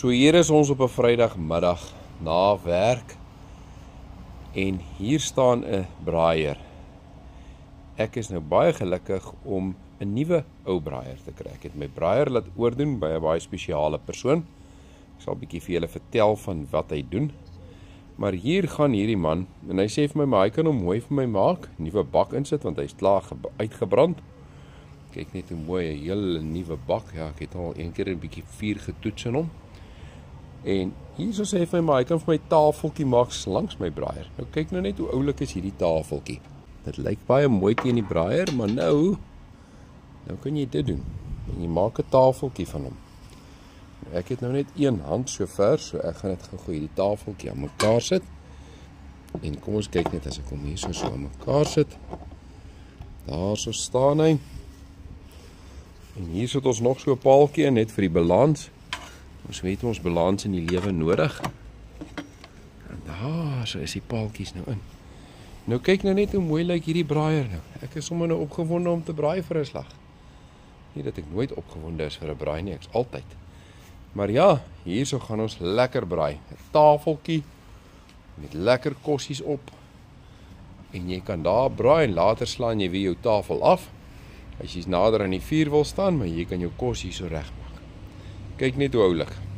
So hier is ons op 'n Vrydagmiddag na werk en hier staan 'n braaier. Ek is nou baie gelukkig om 'n nuwe ou braaier te kry. Ek het my braaier laat oordoen by 'n baie spesiale persoon. Ek sal 'n bietjie vir julle vertel van wat hy doen. Maar hier gaan hierdie man en hy sê vir my, maar hy kan hom mooi vir my maak, 'n nuwe bak insit want hy's klaar uitgebrand. Kyk net hoe mooi, 'n hele nuwe bak. Ja, ek het al een keer 'n bietjie vuur getoets in hom. En hierso sê hy vir my, maar hy kan vir my tafeltjie maak langs my braaier. Nou kyk nou net hoe oulik is hierdie tafeltjie. Dit lyk baie mooi teen die braaier, maar nou kan jy dit doen. En jy maak 'n tafeltjie van hom. Ek het nou net een hand so ver, so ek gaan dit gou hierdie tafeltjie aan mekaar sit. En kom ons kyk net as ek hom hier so aan mekaar sit. Daar so staan hy. En hier sit ons nog so 'n paaltjie in net vir die balans. Ons weet ons balans in die lewe nodig. En daar so is die paaltjies nou in. Nou kyk nou net hoe mooi lyk hierdie braaier nou. Ek is sommer nou opgewonde om te braai vir 'n slag. Nie dat ek nooit opgewonde is vir 'n braai nie, ek's altyd. Maar ja, hierso gaan ons lekker braai. 'n Tafeltjie met lekker kossies op. En jy kan daar braai en later slaan jy weer jou tafel af. As jy nader aan die vuur wil staan, maar jy kan jou kos hier so regmaak. Kyk net hoe oulik.